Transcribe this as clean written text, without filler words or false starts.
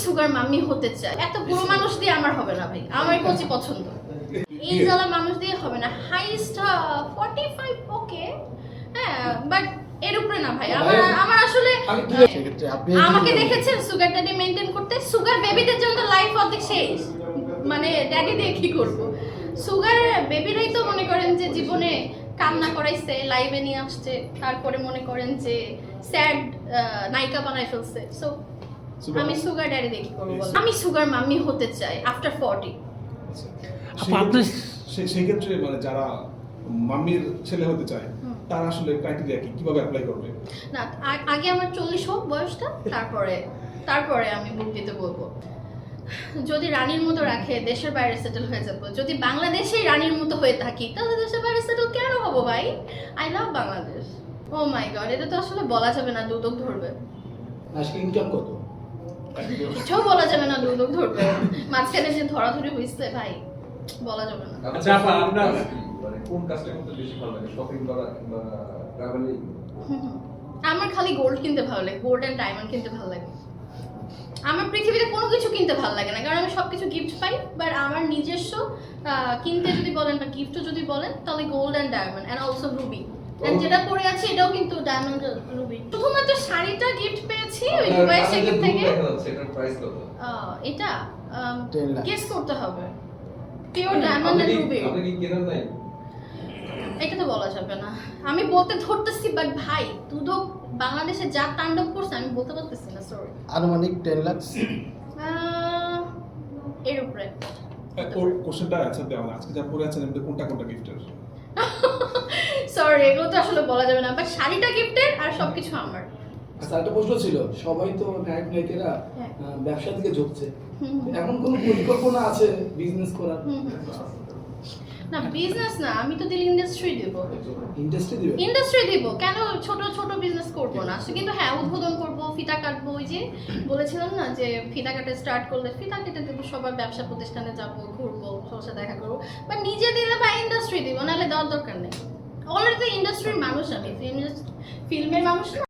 Sugar mummy হতে চাই। এত বুড়ো মানুষ দিয়ে আমার হবে না ভাই, আমার কচি পছন্দ। এই জ্বালা মানুষ দিয়ে হবে না। হাইস্ট 45 ওকে, হ্যাঁ, বাট এর উপরে না ভাই। আমার আসলে আমাকে দেখেছেন সুগার ড্যাডি মেইনটেইন করতে। সুগার বেবিদের জন্য লাইফ অর্ধেক শেষ, মানে ড্যাডি দিয়ে কি করব। সুগার বেবিরাই তো মনে করেন যে জীবনে কান্না করাইছে, লাইভে নিয়ে আসছে, তারপরে মনে করেন যে স্যাড নায়িকা বানায় ফেলছে। সো আমি সুগার ড্যাডি দেখি করবো বল। আমি সুগার মাম্মি হতে চাই আফটার 40। সেক্ষেত্রে মানে যারা মাম্মির ছেলে হতে চায় তারা আসলে ক্রাইটেরিয়া কি, কিভাবে অ্যাপ্লাই করবে? না, আগে আমার 40 হোক বয়সটা, তারপরে আমি বুক দিতে বলবো। যদি রানীর মতো রাখে দেশের বাইরে সেটেল হয়ে যাবো। যদি বাংলাদেশেই রানীর মতো হয়ে থাকি তাহলে দেশের বাইরে সেটেল কেন হবো ভাই? I love Bangladesh. Oh my god, এটা তো আসলে বলা যাবে না, দুদক ধরবে। আজকে ইনকাম কত? এটাও বলা যাবে না, দুদক ধরবে। মাঝখানে যে ধরাধরি হইছে ভাই, বলা যাবে না। আচ্ছা আপা, আপনার মানে কোন কাজটা করতে বেশি ভালো লাগে, শপিং করা কিংবা ট্রাভেলিং? আমার খালি গোল্ড কিনতে ভালো লাগে, গোল্ড এন্ড ডায়মন্ড কিনতে ভালো লাগে। আমার পৃথিবীতে কোনো কিছু কিনতে ভালো লাগে না, কারণ আমি সবকিছু গিফট পাই। বাট আমার নিজস্ব কিনতে যদি বলেন বা গিফটও যদি বলেন, তাহলে gold and diamond and also ruby. যেটা পরে আছে এটাও কিন্তু ডায়মন্ড রুবি। শুধুমাত্র শাড়িটা গিফট পেয়েছি ওই দুবাই থেকে। এটার প্রাইস কত? এটা 10 লাখ। গেস করতে হবে। Pure diamond and ruby. আপনি কি কেনেন নাই? এটা তো বলা যাবে না, আমি বলতে ধরতেছি। বাট ভাই দুদক বাংলাদেশে যা তাণ্ডব করছে আমি বলতে পারতেছি না, সরি। আনুমানিক 10 লাখ এর উপরে। ওর কোশ্চেনটা অ্যানসার দেওয়া না। আজকে যা পরে আছেন এমনি কোনটা গিফটের? সরি, এগুলো তো আসলে বলা যাবে না। বাট শাড়িটা গিফটের আর সবকিছু আমার। আচ্ছা, একটা প্রশ্ন ছিল, সবাই তো নায়িকেরা ব্যবসা দিকে ঝুঁকছে, এমন কোনো পরিকল্পনা আছে বিজনেস করার? না, বিজনেস না, আমি তো দিল ইন্ডাস্ট্রি দিব। ইন্ডাস্ট্রি দিব কেন? ছোট ছোট বিজনেস করব না কিন্তু হ্যাঁ, উদ্বোধন করব, ফিতা কাটবো। ওই যে বলেছিলাম না যে ফিতা কাটে স্টার্ট করলে ফিতা কেটে দেবো, সবার ব্যবসা প্রতিষ্ঠানে যাব, ঘুরবো, সবার সাথে দেখা করবো। বাট নিজে দিলে বা ইন্ডাস্ট্রি দিব, নাহলে দেওয়ার দরকার নেই। অলরেডি ইন্ডাস্ট্রির মানুষ আমি, ফিল্মের মানুষ না।